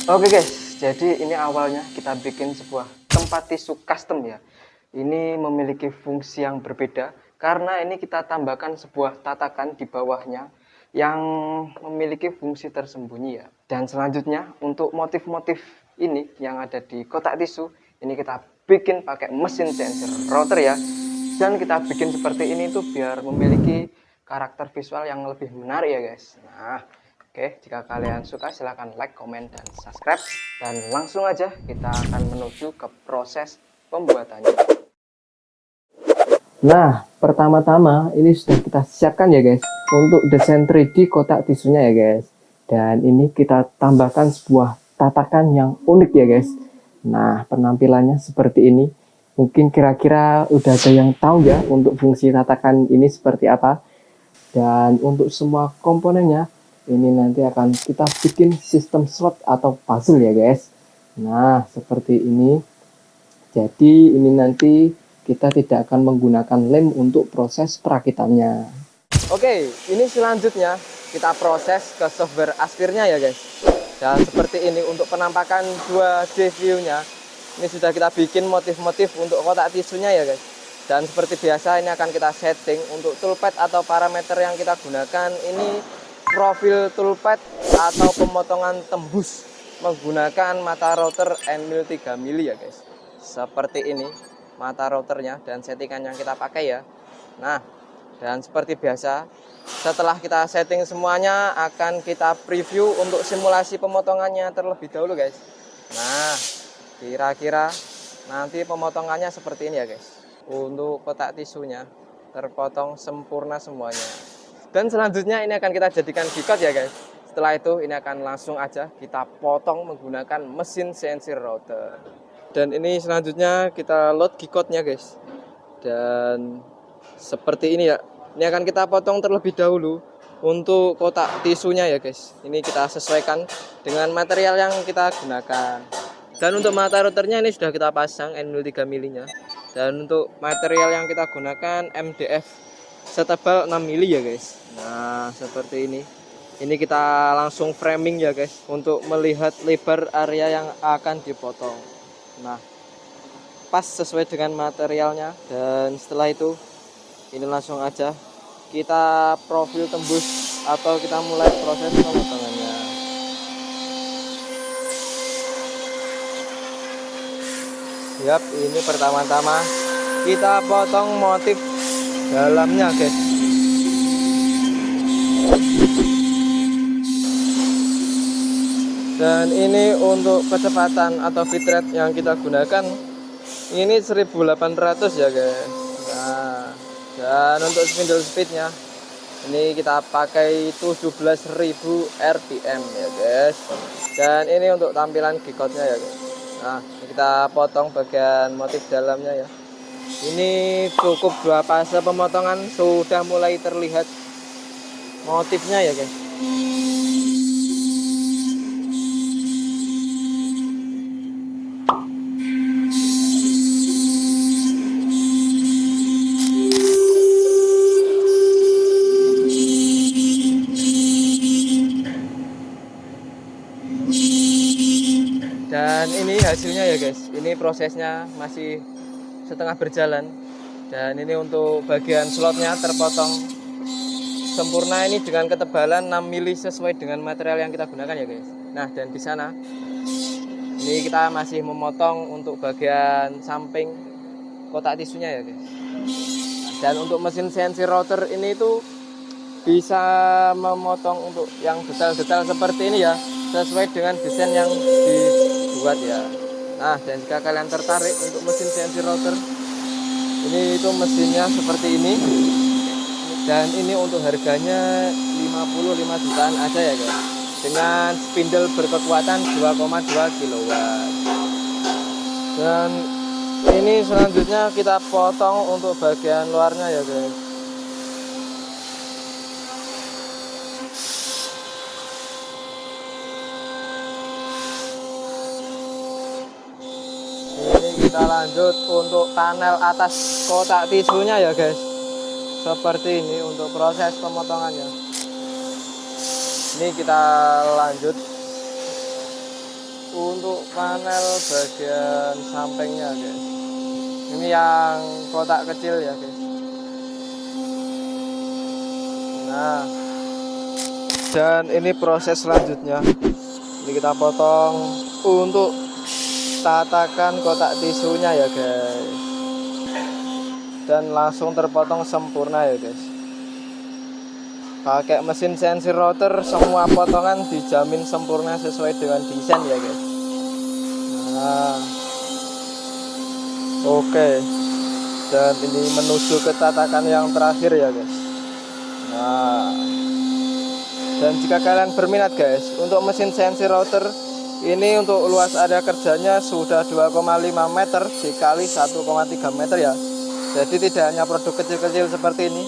Oke guys, jadi ini awalnya kita bikin sebuah tempat tisu custom ya. Ini memiliki fungsi yang berbeda karena ini kita tambahkan sebuah tatakan di bawahnya yang memiliki fungsi tersembunyi ya. Dan selanjutnya untuk motif-motif ini yang ada di kotak tisu, ini kita bikin pakai mesin CNC router ya. Dan kita bikin seperti ini tuh biar memiliki karakter visual yang lebih menarik ya guys. Nah, oke, jika kalian suka silahkan like, komen, dan subscribe. Dan langsung aja kita akan menuju ke proses pembuatannya. Nah, pertama-tama ini sudah kita siapkan ya guys untuk desain 3D kotak tisunya ya guys. Dan ini kita tambahkan sebuah tatakan yang unik ya guys. Nah, penampilannya seperti ini. Mungkin kira-kira udah ada yang tahu ya untuk fungsi tatakan ini seperti apa. Dan untuk semua komponennya ini nanti akan kita bikin sistem slot atau puzzle ya guys. Nah, seperti ini. Jadi ini nanti kita tidak akan menggunakan lem untuk proses perakitannya. Oke, ini selanjutnya kita proses ke software Aspirnya ya guys. Dan seperti ini untuk penampakan 2D view-nya. Ini sudah kita bikin motif-motif untuk kotak tisunya ya guys. Dan seperti biasa ini akan kita setting untuk toolpad atau parameter yang kita gunakan. Ini profil toolpad atau pemotongan tembus menggunakan mata router N-mil 3 mili ya guys. Seperti ini mata routernya dan settingan yang kita pakai ya. Nah, dan seperti biasa setelah kita setting semuanya akan kita preview untuk simulasi pemotongannya terlebih dahulu guys. Nah, kira-kira nanti pemotongannya seperti ini ya guys. Untuk kotak tisunya terpotong sempurna semuanya. Dan selanjutnya ini akan kita jadikan G-code ya guys. Setelah itu ini akan langsung aja kita potong menggunakan mesin CNC router. Dan ini selanjutnya kita load G-code-nya guys. Dan seperti ini ya. Ini akan kita potong terlebih dahulu untuk kotak tisunya ya guys. Ini kita sesuaikan dengan material yang kita gunakan. Dan untuk mata routernya ini sudah kita pasang N-mil 3 mili-nya. Dan untuk material yang kita gunakan MDF setebal 6 mili ya guys. Nah, seperti ini. Ini kita langsung framing ya guys untuk melihat lebar area yang akan dipotong. Nah, pas sesuai dengan materialnya. Dan setelah itu ini langsung aja kita profil tembus atau kita mulai proses pemotongannya. Yap, ini pertama-tama kita potong motif dalamnya guys. Dan ini untuk kecepatan atau bitrate yang kita gunakan ini 1800 ya guys. Nah, dan untuk spindle speednya ini kita pakai 17.000 rpm ya guys. Dan ini untuk tampilan G-code-nya ya guys. Nah, kita potong bagian motif dalamnya ya. Ini cukup 2 fase pemotongan sudah mulai terlihat motifnya ya guys. Dan ini hasilnya ya guys. Ini prosesnya masih setengah berjalan. Dan ini untuk bagian slotnya terpotong sempurna ini dengan ketebalan 6 mili sesuai dengan material yang kita gunakan ya guys. Nah, dan di sana ini kita masih memotong untuk bagian samping kotak tisunya ya guys. Dan untuk mesin CNC router ini itu bisa memotong untuk yang detail-detail seperti ini ya, sesuai dengan desain yang dibuat ya. Nah, dan jika kalian tertarik untuk mesin CNC router, ini itu mesinnya seperti ini. Dan ini untuk harganya 55 jutaan aja ya guys. Dengan spindle berkekuatan 2,2 kW. Dan ini selanjutnya kita potong untuk bagian luarnya ya guys. Kita lanjut untuk panel atas kotak tisunya ya guys. Seperti ini untuk proses pemotongannya. Ini kita lanjut untuk panel bagian sampingnya guys. Ini yang kotak kecil ya guys. Nah, dan ini proses selanjutnya. Ini kita potong untuk tatakan kotak tisunya ya guys. Dan langsung terpotong sempurna ya guys. Pakai mesin CNC router, semua potongan dijamin sempurna sesuai dengan desain ya guys. Nah, oke. Dan ini menuju ke tatakan yang terakhir ya guys. Nah, dan jika kalian berminat guys, untuk mesin CNC router ini untuk luas area kerjanya sudah 2,5 meter dikali 1,3 meter ya. Jadi tidak hanya produk kecil-kecil seperti ini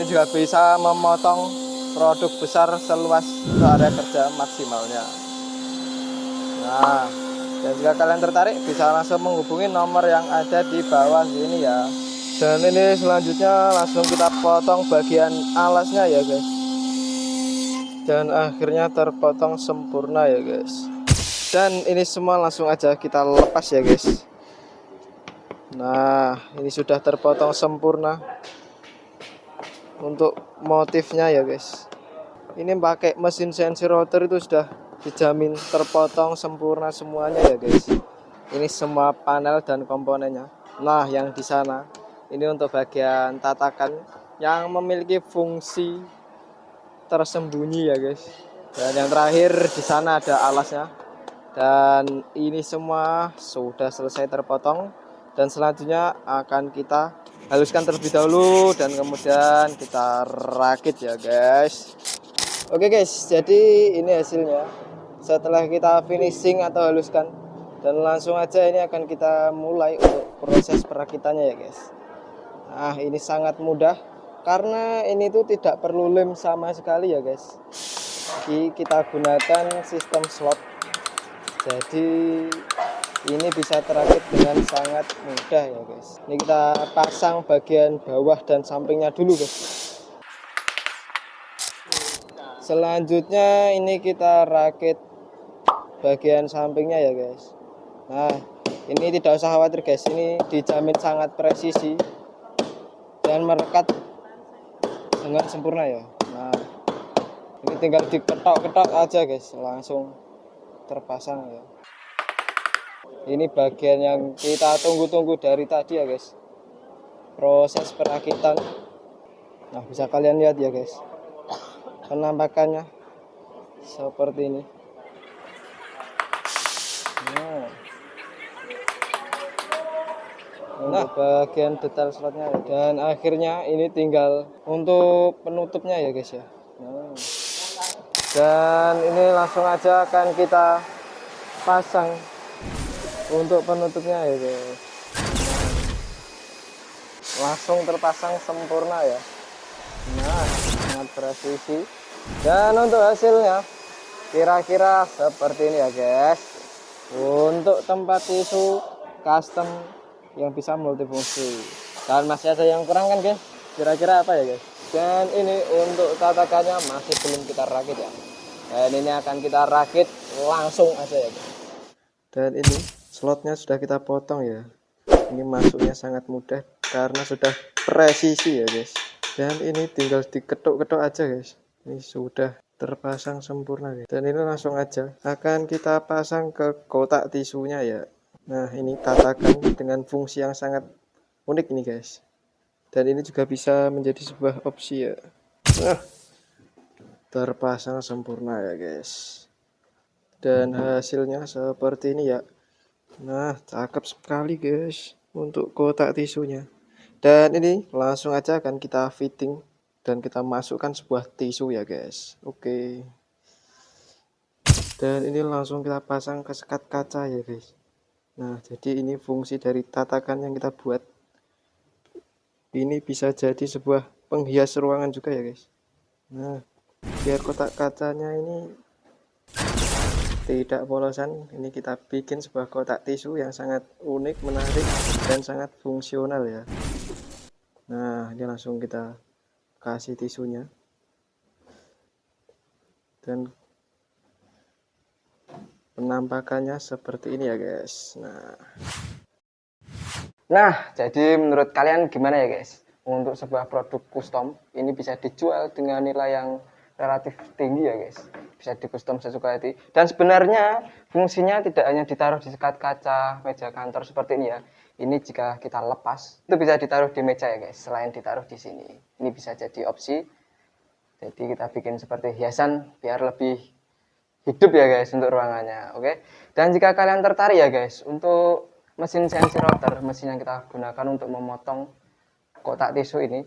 juga bisa memotong produk besar seluas area kerja maksimalnya. Nah, dan jika kalian tertarik bisa langsung menghubungi nomor yang ada di bawah sini ya. Dan ini selanjutnya langsung kita potong bagian alasnya ya guys. Dan akhirnya terpotong sempurna ya guys. Dan ini semua langsung aja kita lepas ya guys. Nah, ini sudah terpotong sempurna untuk motifnya ya guys. Ini pakai mesin CNC router itu sudah dijamin terpotong sempurna semuanya ya guys. Ini semua panel dan komponennya. Nah, yang di sana ini untuk bagian tatakan yang memiliki fungsi tersembunyi ya guys. Dan yang terakhir di sana ada alasnya. Dan ini semua sudah selesai terpotong. Dan selanjutnya akan kita haluskan terlebih dahulu dan kemudian kita rakit ya guys. Oke guys, jadi ini hasilnya setelah kita finishing atau haluskan. Dan langsung aja ini akan kita mulai untuk proses perakitannya ya guys. Nah, ini sangat mudah karena ini tuh tidak perlu lem sama sekali ya guys. Kita gunakan sistem slot. Jadi ini bisa terakit dengan sangat mudah ya guys. Ini kita pasang bagian bawah dan sampingnya dulu guys. Selanjutnya ini kita rakit bagian sampingnya ya guys. Nah, ini tidak usah khawatir guys, ini dijamin sangat presisi dan merekat dengan sempurna ya. Nah, ini tinggal diketok-ketok aja guys, langsung terpasang ya. Ini bagian yang kita tunggu-tunggu dari tadi ya guys, proses perakitan. Nah, bisa kalian lihat ya guys, penampakannya seperti ini. Nah, bagian detail slotnya ya. Dan akhirnya ini tinggal untuk penutupnya ya guys ya. Nah. Dan ini langsung aja akan kita pasang untuk penutupnya ya guys. Langsung terpasang sempurna ya. Nah, sangat presisi. Dan untuk hasilnya kira-kira seperti ini ya guys. Untuk tempat tisu custom yang bisa multifungsi. Dan masih ada yang kurang kan guys? Kira-kira apa ya guys? Dan ini untuk tatakannya masih belum kita rakit ya. Dan ini akan kita rakit langsung aja ya guys. Dan ini slotnya sudah kita potong ya. Ini masuknya sangat mudah karena sudah presisi ya guys. Dan ini tinggal diketuk-ketuk aja guys. Ini sudah terpasang sempurna guys. Dan ini langsung aja akan kita pasang ke kotak tisunya ya. Nah, ini tatakan dengan fungsi yang sangat unik ini guys. Dan ini juga bisa menjadi sebuah opsi ya. Nah, terpasang sempurna ya guys. Dan hasilnya seperti ini ya. Nah, cakep sekali guys untuk kotak tisunya. Dan ini langsung aja akan kita fitting dan kita masukkan sebuah tisu ya guys. Oke. Dan ini langsung kita pasang ke sekat kaca ya guys. Nah, jadi ini fungsi dari tatakan yang kita buat. Ini bisa jadi sebuah penghias ruangan juga ya guys. Nah, biar kotak kacanya ini tidak polosan, ini kita bikin sebuah kotak tisu yang sangat unik, menarik, dan sangat fungsional ya. Nah, ini langsung kita kasih tisunya. Dan Penampakannya seperti ini ya guys. Nah, jadi menurut kalian gimana ya guys? Untuk sebuah produk custom ini bisa dijual dengan nilai yang relatif tinggi ya guys. Bisa di custom sesuka hati. Dan sebenarnya fungsinya tidak hanya ditaruh di sekat kaca meja kantor seperti ini ya. Ini jika kita lepas itu bisa ditaruh di meja ya guys. Selain ditaruh di sini, ini bisa jadi opsi. Jadi kita bikin seperti hiasan biar lebih hidup ya guys untuk ruangannya, oke. Dan jika kalian tertarik ya guys untuk mesin CNC router, mesin yang kita gunakan untuk memotong kotak tisu ini,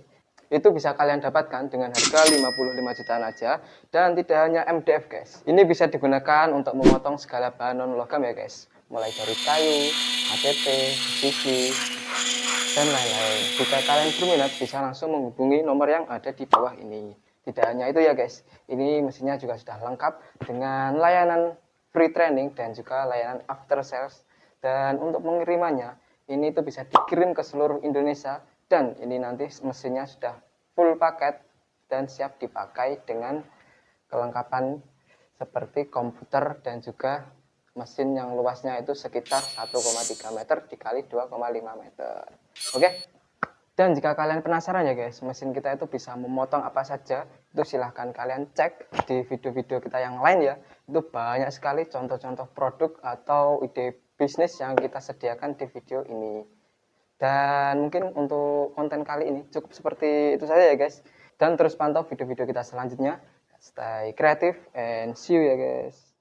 itu bisa kalian dapatkan dengan harga 55 jutaan aja. Dan tidak hanya MDF guys, ini bisa digunakan untuk memotong segala bahan non logam ya guys, mulai dari kayu, ATP, besi, dan lain-lain. Jika kalian berminat bisa langsung menghubungi nomor yang ada di bawah ini. Tidak hanya itu ya guys, ini mesinnya juga sudah lengkap dengan layanan free training dan juga layanan after sales. Dan untuk pengirimannya, ini tuh bisa dikirim ke seluruh Indonesia. Dan ini nanti mesinnya sudah full paket dan siap dipakai dengan kelengkapan seperti komputer dan juga mesin yang luasnya itu sekitar 1,3 meter dikali 2,5 meter. Oke. Dan jika kalian penasaran ya guys, mesin kita itu bisa memotong apa saja, itu silahkan kalian cek di video-video kita yang lain ya. Itu banyak sekali contoh-contoh produk atau ide bisnis yang kita sediakan di video ini. Dan mungkin untuk konten kali ini cukup seperti itu saja ya guys. Dan terus pantau video-video kita selanjutnya. Stay creative and see you ya guys.